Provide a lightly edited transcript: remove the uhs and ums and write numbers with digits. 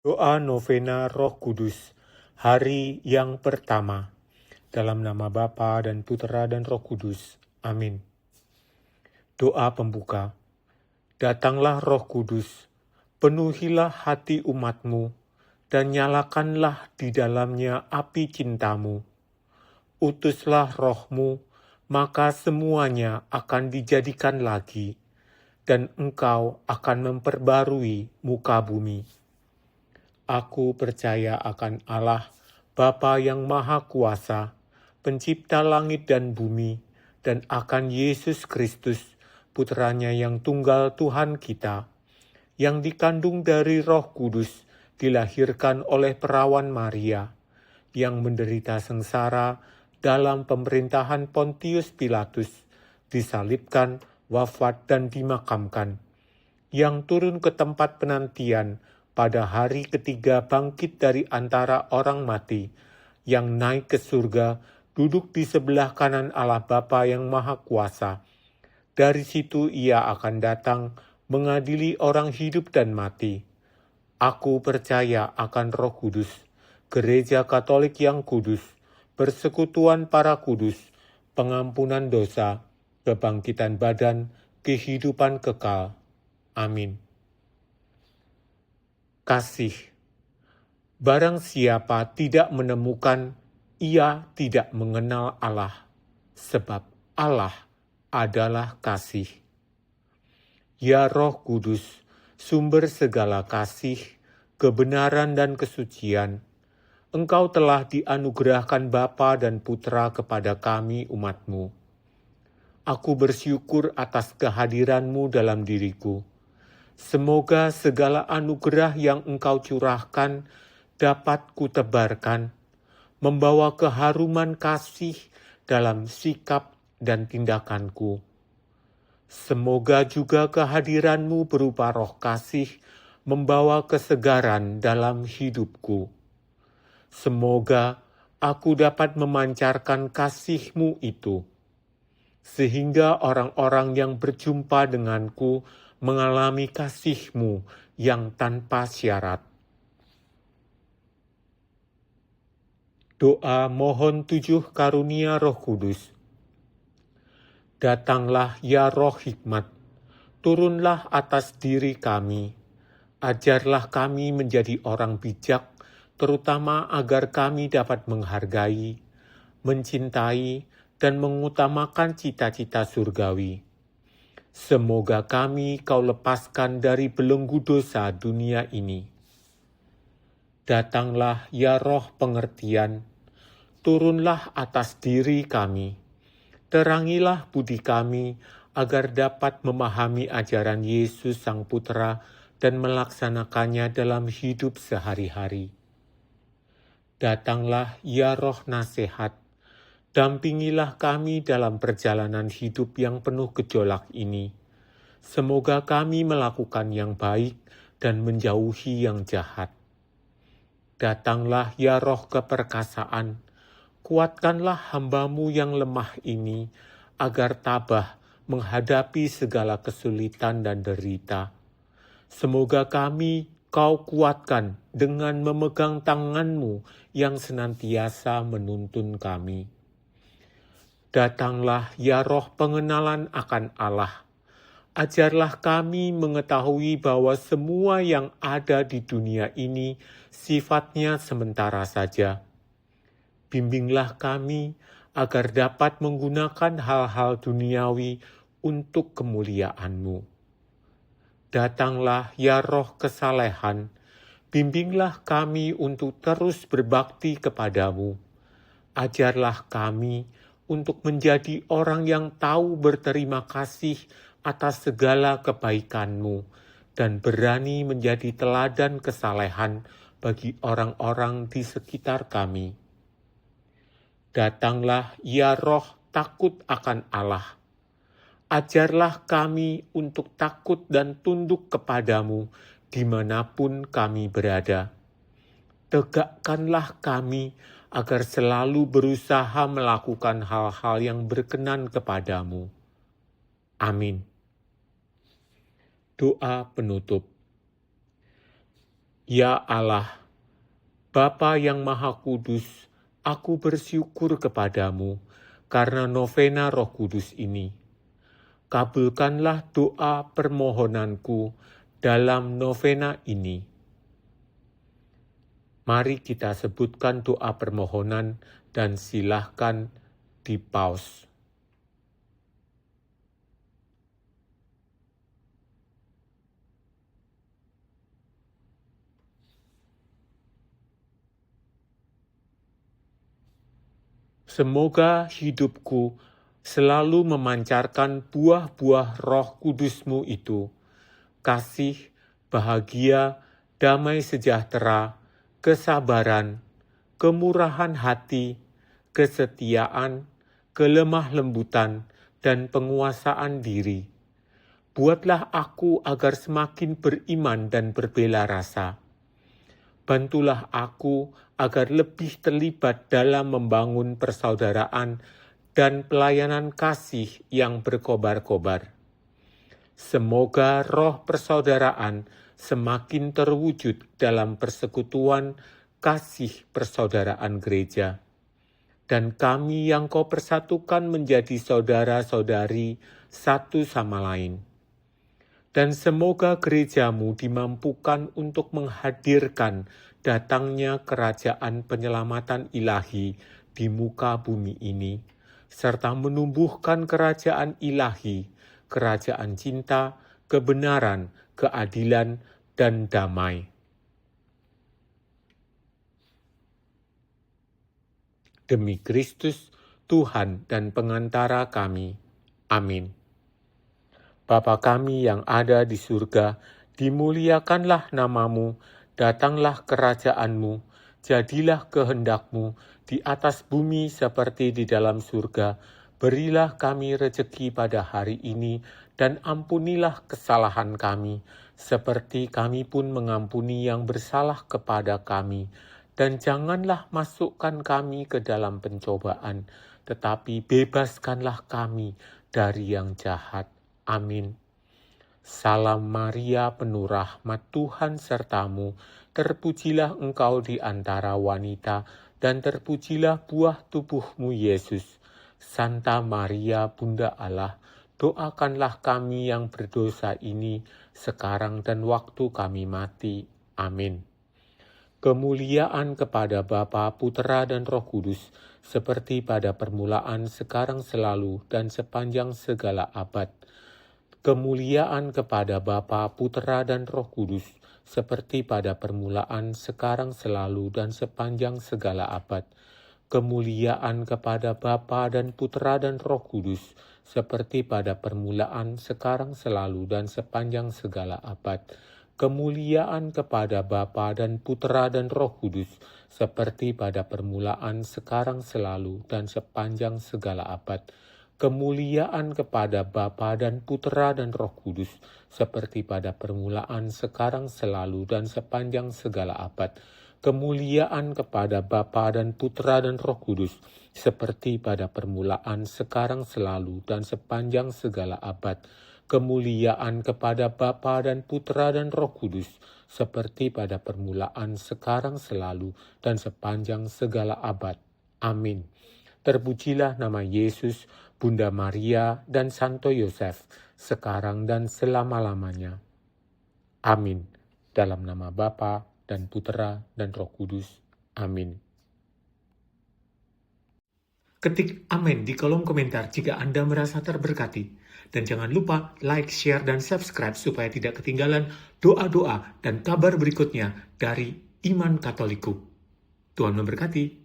Doa Novena Roh Kudus, hari yang pertama. Dalam nama Bapa dan Putera dan Roh Kudus. Amin. Doa pembuka. Datanglah Roh Kudus, penuhilah hati umatmu, dan nyalakanlah di dalamnya api cintamu. Utuslah rohmu, maka semuanya akan dijadikan lagi, dan engkau akan memperbarui muka bumi. Aku percaya akan Allah, Bapa yang Maha Kuasa, Pencipta langit dan bumi, dan akan Yesus Kristus, Putranya yang tunggal Tuhan kita, yang dikandung dari Roh Kudus, dilahirkan oleh perawan Maria, yang menderita sengsara dalam pemerintahan Pontius Pilatus, disalibkan, wafat, dan dimakamkan, yang turun ke tempat penantian, pada hari ketiga bangkit dari antara orang mati, yang naik ke surga, duduk di sebelah kanan Allah Bapa yang Maha Kuasa. Dari situ ia akan datang mengadili orang hidup dan mati. Aku percaya akan Roh Kudus, Gereja Katolik yang kudus, persekutuan para kudus, pengampunan dosa, kebangkitan badan, kehidupan kekal. Amin. Kasih. Barang siapa tidak menemukan, ia tidak mengenal Allah, sebab Allah adalah kasih. Ya Roh Kudus, sumber segala kasih, kebenaran dan kesucian, Engkau telah dianugerahkan Bapa dan Putra kepada kami umat-Mu. Aku bersyukur atas kehadiran-Mu dalam diriku. Semoga segala anugerah yang Engkau curahkan dapat kutebarkan, membawa keharuman kasih dalam sikap dan tindakanku. Semoga juga kehadiran-Mu berupa roh kasih membawa kesegaran dalam hidupku. Semoga aku dapat memancarkan kasih-Mu itu, sehingga orang-orang yang berjumpa denganku mengalami kasih-Mu yang tanpa syarat. Doa mohon 7 karunia Roh Kudus. Datanglah ya Roh Hikmat, turunlah atas diri kami. Ajarlah kami menjadi orang bijak, terutama agar kami dapat menghargai, mencintai, dan mengutamakan cita-cita surgawi. Semoga kami Kau lepaskan dari belenggu dosa dunia ini. Datanglah ya Roh pengertian, turunlah atas diri kami. Terangilah budi kami agar dapat memahami ajaran Yesus Sang Putra dan melaksanakannya dalam hidup sehari-hari. Datanglah ya Roh nasihat, dampingilah kami dalam perjalanan hidup yang penuh gejolak ini. Semoga kami melakukan yang baik dan menjauhi yang jahat. Datanglah ya Roh keperkasaan, kuatkanlah hamba-Mu yang lemah ini, agar tabah menghadapi segala kesulitan dan derita. Semoga kami Kau kuatkan dengan memegang tangan-Mu yang senantiasa menuntun kami. Datanglah ya Roh pengenalan akan Allah. Ajarlah kami mengetahui bahwa semua yang ada di dunia ini sifatnya sementara saja. Bimbinglah kami agar dapat menggunakan hal-hal duniawi untuk kemuliaan-Mu. Datanglah ya Roh kesalehan, bimbinglah kami untuk terus berbakti kepadamu. Ajarlah kami untuk menjadi orang yang tahu berterima kasih atas segala kebaikan-Mu dan berani menjadi teladan kesalehan bagi orang-orang di sekitar kami. Datanglah ya Roh takut akan Allah. Ajarlah kami untuk takut dan tunduk kepadamu dimanapun kami berada. Tegakkanlah kami agar selalu berusaha melakukan hal-hal yang berkenan kepadamu. Amin. Doa penutup. Ya Allah, Bapa yang Maha Kudus, aku bersyukur kepadamu karena novena Roh Kudus ini. Kabulkanlah doa permohonanku dalam novena ini. Mari kita sebutkan doa permohonan dan silahkan di-pause. Semoga hidupku selalu memancarkan buah-buah Roh Kudus-Mu itu, kasih, bahagia, damai sejahtera, kesabaran, kemurahan hati, kesetiaan, kelemah lembutan, dan penguasaan diri. Buatlah aku agar semakin beriman dan berbela rasa. Bantulah aku agar lebih terlibat dalam membangun persaudaraan dan pelayanan kasih yang berkobar-kobar. Semoga roh persaudaraan semakin terwujud dalam persekutuan kasih persaudaraan gereja. Dan kami yang Kau persatukan menjadi saudara-saudari satu sama lain. Dan semoga gerejamu dimampukan untuk menghadirkan datangnya kerajaan penyelamatan ilahi di muka bumi ini, serta menumbuhkan kerajaan ilahi, kerajaan cinta, kebenaran, keadilan, dan damai. Demi Kristus, Tuhan dan pengantara kami. Amin. Bapa kami yang ada di surga, dimuliakanlah namamu, datanglah kerajaanmu, jadilah kehendak-Mu di atas bumi seperti di dalam surga. Berilah kami rejeki pada hari ini, dan ampunilah kesalahan kami, seperti kami pun mengampuni yang bersalah kepada kami. Dan janganlah masukkan kami ke dalam pencobaan, tetapi bebaskanlah kami dari yang jahat. Amin. Salam Maria, penuh rahmat, Tuhan sertamu, terpujilah engkau di antara wanita, dan terpujilah buah tubuhmu, Yesus. Santa Maria, Bunda Allah, doakanlah kami yang berdosa ini, sekarang dan waktu kami mati. Amin. Kemuliaan kepada Bapa, Putera, dan Roh Kudus, seperti pada permulaan, sekarang, selalu, dan sepanjang segala abad. Kemuliaan kepada Bapa, Putera, dan Roh Kudus, seperti pada permulaan, sekarang, selalu, dan sepanjang segala abad. Kemuliaan kepada Bapa dan Putera dan Roh Kudus, seperti pada permulaan, sekarang, selalu, dan sepanjang segala abad. Kemuliaan kepada Bapa dan Putera dan Roh Kudus, seperti pada permulaan, sekarang, selalu, dan sepanjang segala abad. Kemuliaan kepada Bapa dan Putera dan Roh Kudus, seperti pada permulaan, sekarang, selalu, dan sepanjang segala abad. Kemuliaan kepada Bapa dan Putera dan Roh Kudus, seperti pada permulaan, sekarang, selalu, dan sepanjang segala abad. Kemuliaan kepada Bapa dan Putera dan Roh Kudus, seperti pada permulaan, sekarang, selalu, dan sepanjang segala abad. Amin. Terpujilah nama Yesus, Bunda Maria, dan Santo Yosef, sekarang dan selama-lamanya. Amin. Dalam nama Bapa dan Putera dan Roh Kudus. Amin. Ketik amin di kolom komentar jika Anda merasa terberkati. Dan jangan lupa like, share, dan subscribe supaya tidak ketinggalan doa-doa dan kabar berikutnya dari Iman Katoliku. Tuhan memberkati.